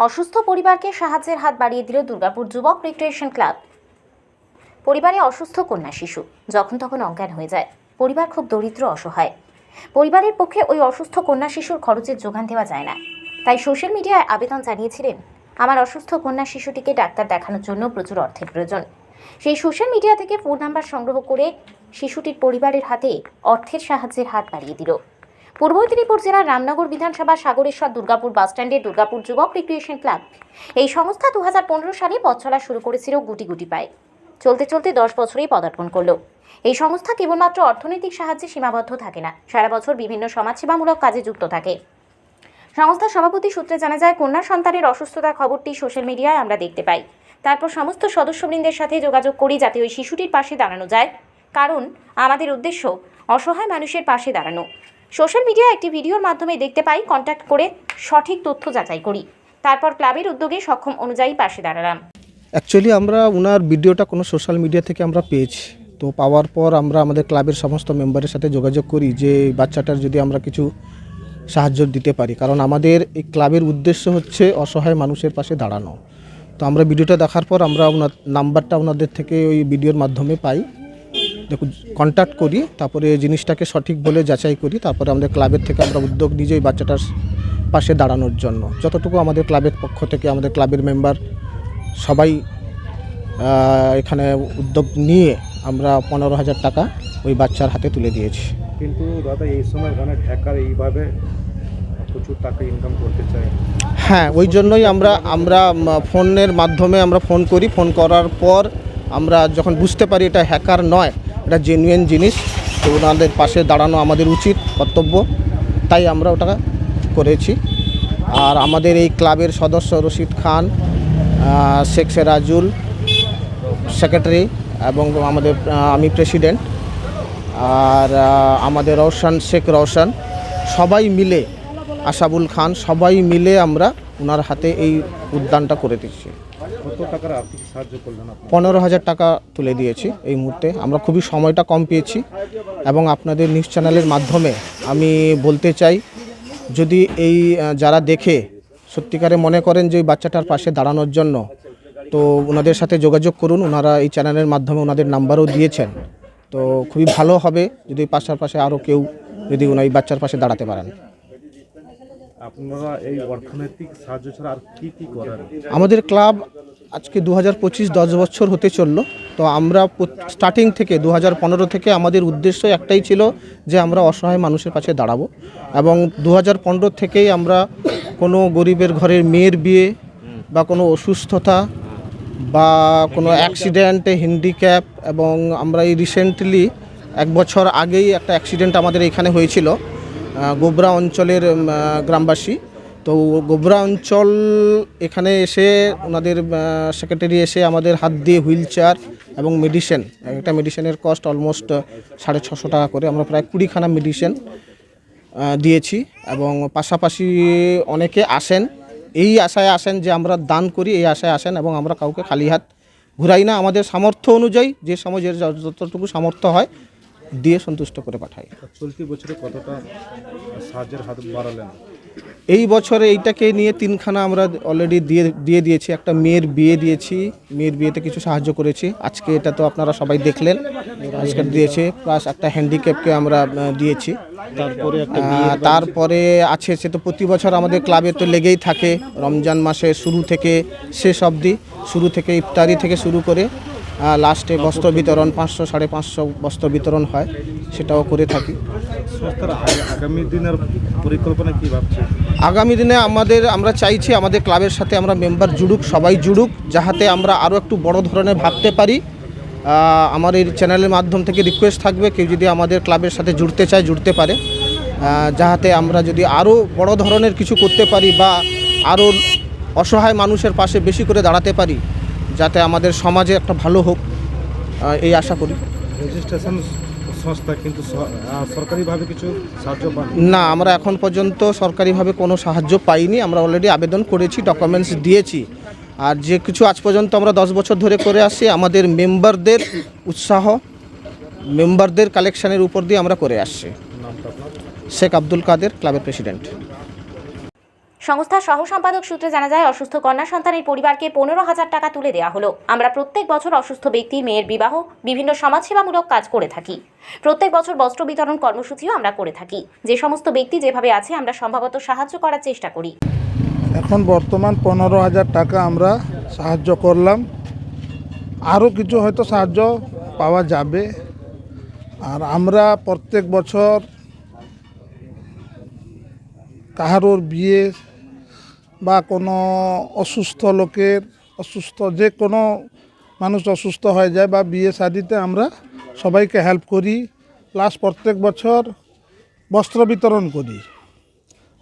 অসুস্থ পরিবারকে সাহায্যের হাত বাড়িয়ে দিল দুর্গাপুর যুবক রিক্রিয়েশন ক্লাব। পরিবারে অসুস্থ কন্যা শিশু যখন তখন অজ্ঞান হয়ে যায়। পরিবার খুব দরিদ্র অসহায়। পরিবারের পক্ষে ওই অসুস্থ কন্যা শিশুর খরচের যোগান দেওয়া যায় না, তাই সোশ্যাল মিডিয়ায় আবেদন জানিয়েছিলেন, আমার অসুস্থ কন্যা শিশুটিকে ডাক্তার দেখানোর জন্য প্রচুর অর্থের প্রয়োজন। সেই সোশ্যাল মিডিয়া থেকে ফোন নাম্বার সংগ্রহ করে শিশুটির পরিবারের হাতে অর্থের সাহায্যের হাত বাড়িয়ে দিল পূর্ব মেদিনীপুর জেলার রামনগর বিধানসভা সাগরেশ্বর দুর্গাপুর বাসস্ট্যান্ডে দুর্গাপুর যুবক রিক্রিয়েশন ক্লাব। এই সংস্থা 2015 সালে পথ চলা শুরু করেছিল গুটি গুটি পায়। চলতে চলতে 10 বছরেই পদার্পণ করলো। এই সংস্থা কেবলমাত্র অর্থনৈতিক সাহায্যে সীমাবদ্ধ থাকে না, সারা বছর বিভিন্ন সমাজসেবামূলক কাজে যুক্ত থাকে। সংস্থার সভাপতি সূত্রে জানা যায়, কন্যা সন্তানের অসুস্থতার খবরটি সোশ্যাল মিডিয়ায় আমরা দেখতে পাই। তারপর সমস্ত সদস্যবৃন্দের সাথে যোগাযোগ করি যাতে ওই শিশুটির পাশে দাঁড়ানো যায়, কারণ আমাদের উদ্দেশ্য অসহায় মানুষের পাশে দাঁড়ানো। সোশ্যাল মিডিয়ায় একটি ভিডিওর মাধ্যমে দেখতে পাই, কন্ট্যাক্ট করে সঠিক তথ্য যাচাই করি, তারপর ক্লাবের উদ্যোগে সক্ষম অনুযায়ী পাশে দাঁড়ালাম। অ্যাকচুয়ালি আমরা ওনার ভিডিওটা কোনো সোশ্যাল মিডিয়া থেকে আমরা পেয়েছি, তো পাওয়ার পর আমরা আমাদের ক্লাবের সমস্ত মেম্বারের সাথে যোগাযোগ করি যে বাচ্চাটার যদি আমরা কিছু সাহায্য দিতে পারি, কারণ আমাদের এই ক্লাবের উদ্দেশ্য হচ্ছে অসহায় মানুষের পাশে দাঁড়ানো। তো আমরা ভিডিওটা দেখার পর আমরা ওনার নাম্বারটা ওনাদের থেকে ওই ভিডিওর মাধ্যমে পাই, দেখুন কন্ট্যাক্ট করি, তারপরে জিনিসটাকে সঠিক বলে যাচাই করি, তারপরে আমাদের ক্লাবের থেকে আমরা উদ্যোগ নিই যে ওই বাচ্চাটার পাশে দাঁড়ানোর জন্য। যতটুকু আমাদের ক্লাবের পক্ষ থেকে আমাদের ক্লাবের মেম্বার সবাই এখানে উদ্যোগ নিয়ে আমরা 15,000 টাকা ওই বাচ্চার হাতে তুলে দিয়েছি। কিন্তু দাদা এই সময় অনেক হ্যাকার এইভাবে প্রচুর টাকা ইনকাম করতে চায়। হ্যাঁ, ওই জন্যই আমরা ফোনের মাধ্যমে আমরা ফোন করি। ফোন করার পর আমরা যখন বুঝতে পারি এটা হ্যাকার নয়, এটা জেনুইন জিনিস, তো ওনাদের পাশে দাঁড়ানো আমাদের উচিত কর্তব্য, তাই আমরা ওটা করেছি। আর আমাদের এই ক্লাবের সদস্য রশিদ খান, শেখ সেরাজুল সেক্রেটারি, এবং আমাদের আমি প্রেসিডেন্ট, আর আমাদের রওশন শেখ রওশন, সবাই মিলে, আশাবুল খান, সবাই মিলে আমরা ওনার হাতে এই উদ্যানটা করে দিচ্ছি। কত টাকার আর্থিক সাহায্য করলেন আপনি? 15,000 টাকা তুলে দিয়েছি এই মুহূর্তে। আমরা খুবই সময়টা কম পেয়েছি, এবং আপনাদের নিউজ চ্যানেলের মাধ্যমে আমি বলতে চাই, যদি এই যারা দেখে সত্যিকারে মনে করেন যে ওই বাচ্চাটার পাশে দাঁড়ানোর জন্য, তো ওনাদের সাথে যোগাযোগ করুন। ওনারা এই চ্যানেলের মাধ্যমে ওনাদের নাম্বারও দিয়েছেন, তো খুবই ভালো হবে যদি পাশে আরও কেউ যদি ওই বাচ্চার পাশে দাঁড়াতে পারেন। আপনারা এই অর্থনৈতিক সাহায্য ছাড়া আর কি কি করেন? আমাদের ক্লাব আজকে 2025 10 বছর হতে চললো। তো আমরা স্টার্টিং থেকে 2015 থেকে আমাদের উদ্দেশ্য একটাই ছিল যে আমরা অসহায় মানুষের পাশে দাঁড়াবো, এবং 2015 থেকেই আমরা কোনো গরিবের ঘরের মেয়ের বিয়ে বা কোনো অসুস্থতা বা কোনো অ্যাক্সিডেন্টে হ্যান্ডিক্যাপ, এবং আমরা এই রিসেন্টলি 1 বছর আগেই একটা অ্যাক্সিডেন্ট আমাদের এখানে হয়েছিল গোবরা অঞ্চলের গ্রামবাসী। তো গোবরা অঞ্চল এখানে এসে ওনাদের সেক্রেটারি এসে আমাদের হাত দিয়ে হুইল চেয়ার এবং মেডিসিন, একটা মেডিসিনের কস্ট অলমোস্ট 650 টাকা করে, আমরা প্রায় 20খানা মেডিসিন দিয়েছি। এবং পাশাপাশি অনেকে আসেন, এই আশায় আসেন যে আমরা দান করি, এই আশায় আসেন, এবং আমরা কাউকে খালি হাত ঘুরাই না। আমাদের সামর্থ্য অনুযায়ী যে সময় যতটুকু সামর্থ্য হয় দিয়ে সন্তুষ্ট করে পাঠাই। চলতি বছরে কতটা সাহায্যের হাত বাড়ালেন? এই বছরে এইটাকে নিয়ে 3খানা আমরা অলরেডি দিয়ে দিয়েছি। একটা মেয়ের বিয়ে দিয়েছি, মেয়ের বিয়েতে কিছু সাহায্য করেছি। আজকে এটা তো আপনারা সবাই দেখলেন, আজকে দিয়েছে, প্লাস একটা হ্যান্ডিক্যাপকে আমরা দিয়েছি। তারপরে আছে, সে তো প্রতি বছর আমাদের ক্লাবে তো লেগেই থাকে, রমজান মাসের শুরু থেকে শেষ অবধি, শুরু থেকে ইফতারি থেকে শুরু করে লাস্টে বস্ত্র বিতরণ, 500-550 বস্ত্র বিতরণ হয়, সেটাও করে থাকি। আগামী দিনের পরিকল্পনা কী ভাবছে? আগামী দিনে আমরা চাইছি আমাদের ক্লাবের সাথে আমরা মেম্বার জুড়ুক, সবাই জুড়ুক, যাহাতে আমরা আরও একটু বড় ধরনের ভাবতে পারি। আমার এই চ্যানেলের মাধ্যম থেকে রিকোয়েস্ট থাকবে, কেউ যদি আমাদের ক্লাবের সাথে জুড়তে চায় জুড়তে পারে, যাহাতে আমরা যদি আরও বড় ধরনের কিছু করতে পারি বা আরও অসহায় মানুষের পাশে বেশি করে দাঁড়াতে পারি, যাতে আমাদের সমাজে একটা ভালো হোক, এই আশা করি। রেজিস্ট্রেশন সংস্থা, কিন্তু সরকারিভাবে কিছু সাহায্য পান না? আমরা এখন পর্যন্ত সরকারিভাবে কোনো সাহায্য পাইনি। আমরা অলরেডি আবেদন করেছি, ডকুমেন্টস দিয়েছি, আর যে কিছু আজ পর্যন্ত আমরা 10 বছর ধরে করে আসছি, আমাদের মেম্বারদের উৎসাহ, মেম্বারদের কালেকশানের উপর দিয়ে আমরা করে আসছি। নামটা আপনার? শেখ আব্দুল কাদের, ক্লাবের প্রেসিডেন্ট। সংস্থার সহ সম্পাদক সূত্রে জানা যায়, অসুস্থ কন্যা সন্তানের পরিবারকে 15,000 টাকা তুলে দেওয়া হলো। আমরা প্রত্যেক বছর অসুস্থ ব্যক্তির মেয়ের বিবাহ, বিভিন্ন সমাজসেবামূলক কাজ করে থাকি। প্রত্যেক বছর বস্ত্র বিতরণ কর্মসূচিও আমরা করে থাকি। যে সমস্ত ব্যক্তি যেভাবে আছে আমরা সম্ভবত সাহায্য করার চেষ্টা করি। এখন বর্তমান 15,000 টাকা আমরা সাহায্য করলাম, আরও কিছু হয়তো সাহায্য পাওয়া যাবে। আর আমরা প্রত্যেক বছর কাহারোর বিয়ে বা কোনো অসুস্থ লোকের যে কোনো মানুষ অসুস্থ হয়ে যায় বা বিয়ে শাদিতে আমরা সবাইকে হেল্প করি, প্লাস প্রত্যেক বছর বস্ত্র বিতরণ করি।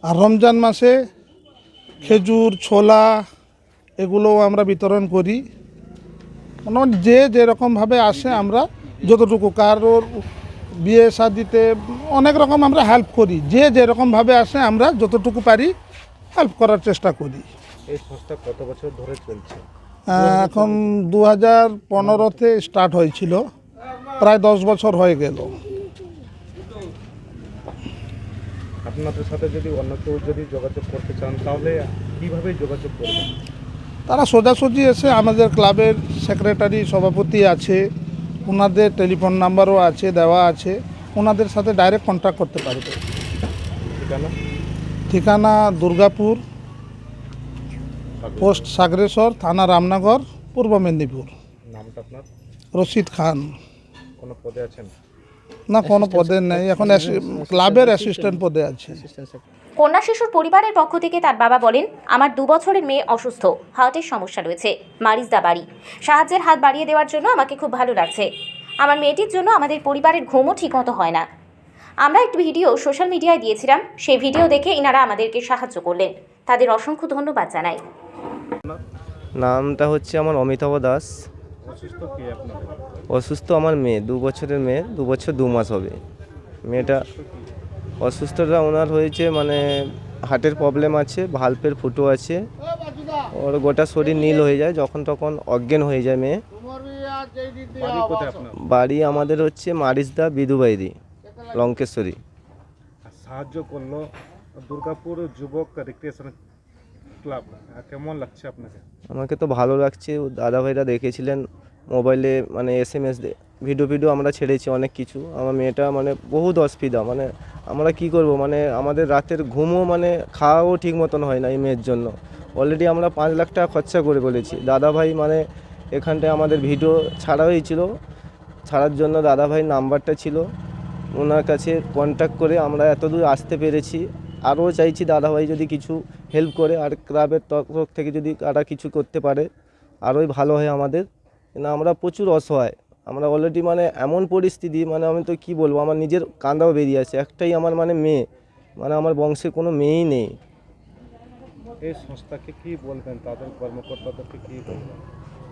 আর রমজান মাসে খেজুর, ছোলা এগুলোও আমরা বিতরণ করি। মানে যে যেরকমভাবে আসে আমরা যতটুকু, কারোর বিয়ে শাদিতে অনেক রকম আমরা হেল্প করি, যে যেরকমভাবে আসে আমরা যতটুকু পারি হেল্প করার চেষ্টা করি। এই সংস্থা কত বছর ধরে চলছে? এখন 2015-তে স্টার্ট হয়েছিল, প্রায় 10 বছর হয়ে গেল। আপনাদের সাথে যদি অন্য কেউ যদি যোগাযোগ করতে চান তাহলে কিভাবে যোগাযোগ করবেন? তারা সোজাসুজি এসে আমাদের ক্লাবের সেক্রেটারি সভাপতি আছে, ওনাদের টেলিফোন নাম্বারও আছে, দেওয়া আছে, ওনাদের সাথে ডাইরেক্ট কন্ট্যাক্ট করতে পারবে। ঠিকানা? ঠিকানা দুর্গাপুর, পোস্ট সাগরেশ্বর, থানা রামনগর, পূর্ব মেদিনীপুর। নামটা আপনার? রশিদ খান। কোনো পদে আছেন? না, কোনো পদে নেই, এখন ক্লাবের অ্যাসিস্ট্যান্ট পদে আছে। কন্যা শিশুর পরিবারের পক্ষ থেকে তার বাবা বলেন, আমার 2 বছরের মেয়ে অসুস্থ, হার্টের সমস্যা রয়েছে, মারিজদা বাড়ি। সাহায্যের হাত বাড়িয়ে দেওয়ার জন্য আমাকে খুব ভালো লাগছে। আমার মেয়েটির জন্য আমাদের পরিবারের ঘুমও ঠিকমতো হয় না। আমরা একটি ভিডিও সোশ্যাল মিডিয়ায় দিয়েছিলাম, সেই ভিডিও দেখে ইনারা আমাদেরকে সাহায্য করলেন। তাদের অসংখ্য ধন্যবাদ জানাই। নামটা হচ্ছে আমার অমিতাভ দাস। অসুস্থ কে আপনার? অসুস্থ আমার মেয়ে, 2 বছরের মেয়ে, 2 বছর 2 মাস হবে। মেয়েটা অসুস্থতা ওনার হয়েছে, মানে হার্টের প্রবলেম আছে, ভালভের ফুটো আছে, ওর গোটা শরীর নীল হয়ে যায়, যখন তখন অজ্ঞান হয়ে যায় মেয়ে। বাড়ি কোথায় আপনার? বাড়ি আমাদের হচ্ছে মারিজদা বিদুবাইরি, লঙ্কেশ্বরী। আর সাহায্য করলো দুর্গাপুর যুবক রিক্রিয়েশন ক্লাব, কেমন লাগছে আপনাকে? আমাকে তো ভালো লাগছে। দাদাভাইরা দেখেছিলেন মোবাইলে, মানে SMS ভিডিও আমরা ছেড়েছি অনেক কিছু। আমার মেয়েটা মানে বহুত অসুবিধা, মানে আমরা কি করব, মানে আমাদের রাতের ঘুমও, মানে খাওয়াও ঠিক মতন হয় না এই মেয়ের জন্য। অলরেডি আমরা 5 লাখ টাকা খরচা করে বলেছি। দাদাভাই মানে এখানটায় আমাদের ভিডিও ছাড়া হয়েছিল, ছাড়ার জন্য দাদাভাই নাম্বারটা ছিল, ওনার কাছে কন্ট্যাক্ট করে আমরা এতদূর আসতে পেরেছি। আরও চাইছি দাদাভাই যদি কিছু হেল্প করে, আর ক্লাবের তরফ থেকে যদি তারা কিছু করতে পারে আরোই ভালো হয় আমাদের। না, আমরা প্রচুর অসহায়, আমরা অলরেডি মানে এমন পরিস্থিতি, মানে আমি তো কি বলবো, আমার নিজের কান্দাও বেরিয়ে আছে। একটাই আমার মানে মেয়ে, মানে আমার বংশে কোনো মেয়েই নেই। এই সংস্থাকে কি বলবেন, তাদের কর্মকর্তাদেরকে কি বলবেন?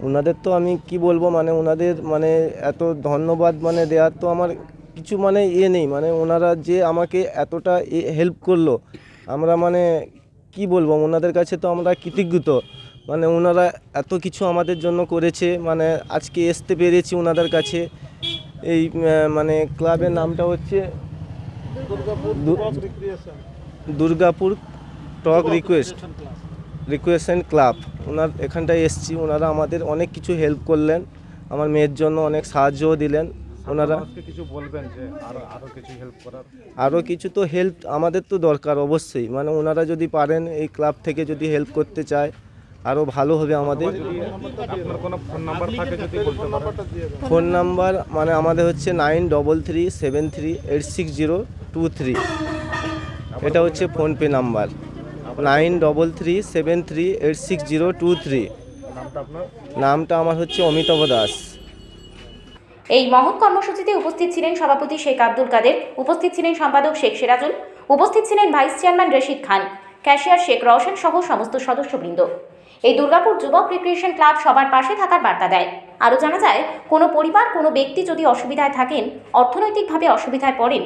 ওনাদের তো আমি কি বলবো, মানে ওনাদের মানে এত ধন্যবাদ মানে দেওয়ার তো আমার কিছু মানে নেই। মানে ওনারা যে আমাকে এতটা হেল্প করলো, আমরা মানে কি বলবো, ওনাদের কাছে তো আমরা কৃতজ্ঞ। মানে ওনারা এত কিছু আমাদের জন্য করেছে, মানে আজকে আসতে পেরেছি ওনাদের কাছে। এই মানে ক্লাবের নামটা হচ্ছে দুর্গাপুর টক রিক্রিয়েশন ক্লাব। ওনার এখানটায় এসছি, ওনারা আমাদের অনেক কিছু হেল্প করলেন, আমার মেয়ের জন্য অনেক সাহায্যও দিলেন ওনারা। কিছু বলবেন যে আরো কিছু হেল্প করার? আরও কিছু তো হেল্প আমাদের তো দরকার অবশ্যই, মানে ওনারা যদি পারেন এই ক্লাব থেকে যদি হেল্প করতে চায় আরও ভালো হবে আমাদের। আপনার কোনো ফোন নাম্বার থাকে যদি বলতে পারেন? ফোন নাম্বার মানে আমাদের হচ্ছে 9337386023। এটা হচ্ছে ফোনপে নাম্বার, 9337386023। নামটা আপনার? নামটা আমার হচ্ছে অমিতাভ দাস। এই মহৎ কর্মসূচিতে উপস্থিত ছিলেন সভাপতি শেখ আব্দুল কাদের, উপস্থিত ছিলেন সম্পাদক শেখ সিরাজুল, উপস্থিত ছিলেন vice chairman Rashid Khan, cashier Sheikh Rowshan সহ সমস্ত সদস্যবৃন্দ। এই দুর্গাপুর যুবক রিক্রিয়েশন ক্লাব সবার পাশে থাকার বার্তা দেয়। আরও জানা যায়, কোনো পরিবার, কোনো ব্যক্তি যদি অসুবিধায় থাকেন, অর্থনৈতিকভাবে অসুবিধায় পড়েন,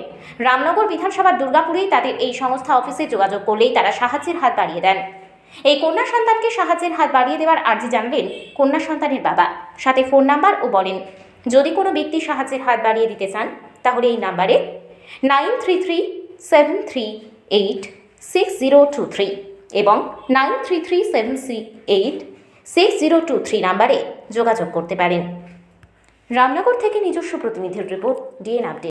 রামনগর বিধানসভার দুর্গাপুরেই তাদের এই সংস্থা অফিসে যোগাযোগ করলেই তারা সাহায্যের হাত বাড়িয়ে দেন। এই কন্যা সন্তানকে সাহায্যের হাত বাড়িয়ে দেওয়ার আর্জি জানালেন কন্যা সন্তানের বাবা, সাথে ফোন নাম্বার ও বলেন, যদি কোনো ব্যক্তি সাহায্যের হাত বাড়িয়ে দিতে চান তাহলে এই নাম্বারে 9337386023 এবং 9337386023 নাম্বারে যোগাযোগ করতে পারেন। রামনগর থেকে নিজস্ব প্রতিনিধির রিপোর্ট, ডিএন আপডেট।